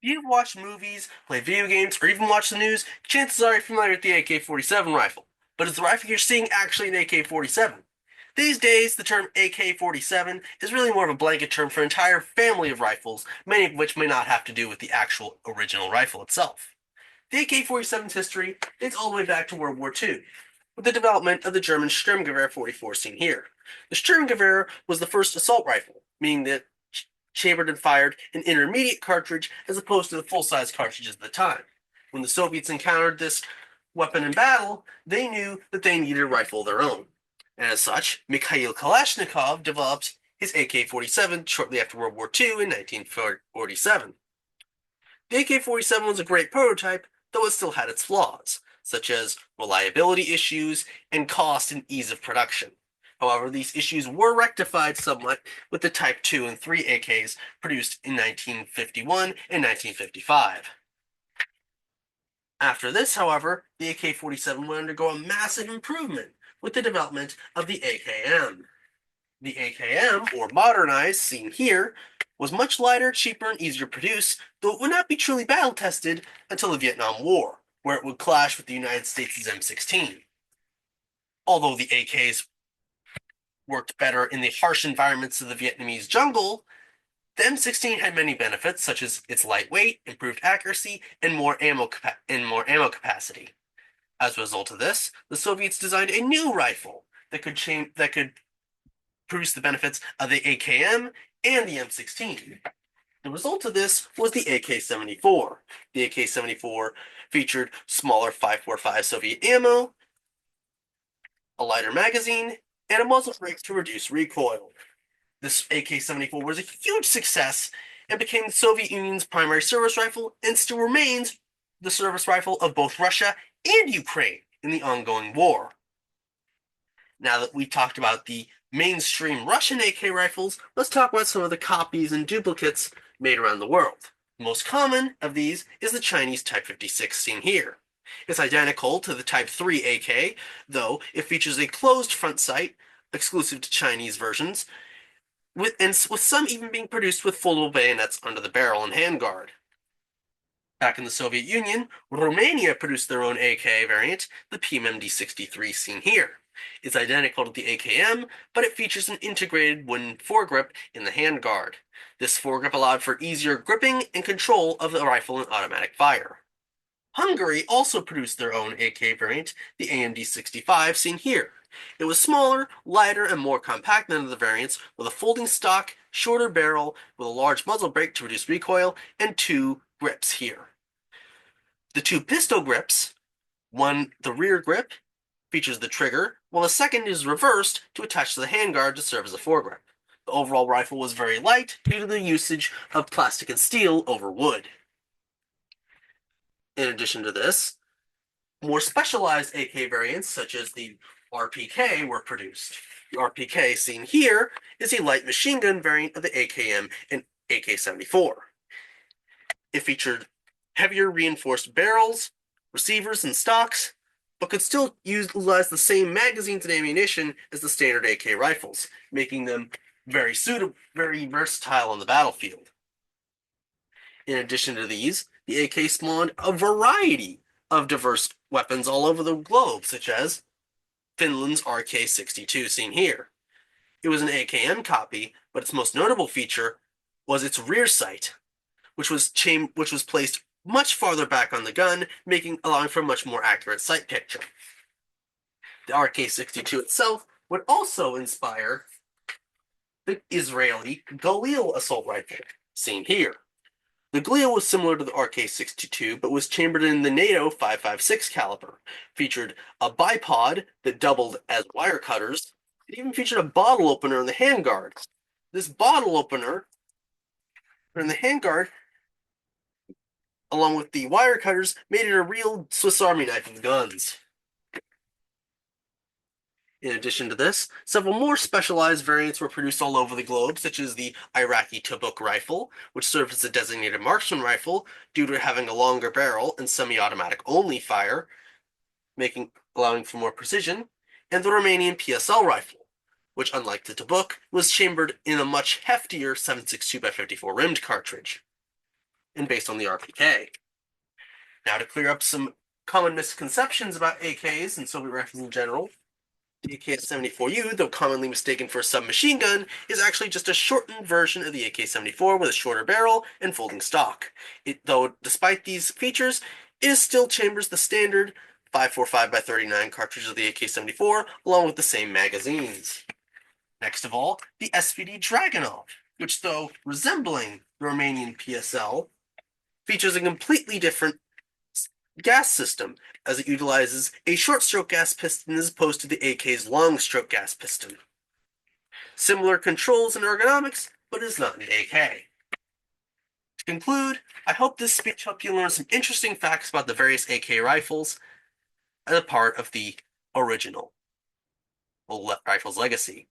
If you've watched movies, played video games, or even watched the news, chances are you're familiar with the AK-47 rifle. But is the rifle you're seeing actually an AK-47? These days, the term AK-47 is really more of a blanket term for an entire family of rifles, many of which may not have to do with the actual original rifle itself. The AK-47's history dates all the way back to World War II, with the development of the German Sturmgewehr 44 seen here. The Sturmgewehr was the first assault rifle, meaning that chambered and fired an intermediate cartridge as opposed to the full-size cartridges at the time. When the Soviets encountered this weapon in battle, they knew that they needed a rifle of their own. And as such, Mikhail Kalashnikov developed his AK-47 shortly after World War II in 1947. The AK-47 was a great prototype, though it still had its flaws, such as reliability issues and cost and ease of production. However, these issues were rectified somewhat with the Type 2 and 3 AKs produced in 1951 and 1955. After this, however, the AK-47 would undergo a massive improvement with the development of the AKM. The AKM, or modernized, seen here, was much lighter, cheaper, and easier to produce, though it would not be truly battle-tested until the Vietnam War, where it would clash with the United States' M16. Although the AKs worked better in the harsh environments of the Vietnamese jungle, the M16 had many benefits, such as its lightweight, improved accuracy, and more ammo capacity. As a result of this, the Soviets designed a new rifle that could produce the benefits of the AKM and the M16. The result of this was the AK-74. The AK-74 featured smaller 5.45 Soviet ammo, a lighter magazine, and a muzzle brake to reduce recoil. This AK-74 was a huge success and became the Soviet Union's primary service rifle and still remains the service rifle of both Russia and Ukraine in the ongoing war. Now that we talked about the mainstream Russian AK rifles, let's talk about some of the copies and duplicates made around the world. The most common of these is the Chinese Type 56 seen here. It's identical to the Type 3 AK, though it features a closed front sight, exclusive to Chinese versions, with some even being produced with foldable bayonets under the barrel and handguard. Back in the Soviet Union, Romania produced their own AK variant, the PMMD-63 seen here. It's identical to the AKM, but it features an integrated wooden foregrip in the handguard. This foregrip allowed for easier gripping and control of the rifle in automatic fire. Hungary also produced their own AK variant, the AMD-65 seen here. It was smaller, lighter, and more compact than the variants, with a folding stock, shorter barrel, with a large muzzle brake to reduce recoil, and two grips here. The two pistol grips, one, the rear grip, features the trigger, while the second is reversed to attach to the handguard to serve as a foregrip. The overall rifle was very light due to the usage of plastic and steel over wood. In addition to this, more specialized AK variants, such as the RPK, were produced. The RPK, seen here, is a light machine gun variant of the AKM and AK-74. It featured heavier reinforced barrels, receivers, and stocks, but could still utilize the same magazines and ammunition as the standard AK rifles, making them very versatile on the battlefield. In addition to these, the AK spawned a variety of diverse weapons all over the globe, such as Finland's RK-62 seen here. It was an AKM copy, but its most notable feature was its rear sight, which was placed much farther back on the gun, allowing for a much more accurate sight picture. The RK-62 itself would also inspire the Israeli Galil assault rifle, seen here. The Galil was similar to the RK-62, but was chambered in the NATO 5.56 caliber, featured a bipod that doubled as wire cutters. It even featured a bottle opener in the handguard. This bottle opener in the handguard, along with the wire cutters, made it a real Swiss Army knife of guns. In addition to this, several more specialized variants were produced all over the globe, such as the Iraqi Tabuk rifle, which served as a designated marksman rifle due to having a longer barrel and semi-automatic only fire, allowing for more precision, and the Romanian PSL rifle, which, unlike the Tabuk, was chambered in a much heftier 7.62 by 54 rimmed cartridge. and based on the RPK. Now, to clear up some common misconceptions about AKs and Soviet rifles in general, the AK-74U, though commonly mistaken for a submachine gun, is actually just a shortened version of the AK-74 with a shorter barrel and folding stock. Though, despite these features, it still chambers the standard 545x39 cartridges of the AK-74, along with the same magazines. Next of all, the SPD Dragunov, which, though resembling the Romanian PSL, features a completely different gas system, as it utilizes a short-stroke gas piston as opposed to the AK's long-stroke gas piston. Similar controls and ergonomics, but it is not an AK. To conclude, I hope this speech helped you learn some interesting facts about the various AK rifles as a part of the original rifle's legacy.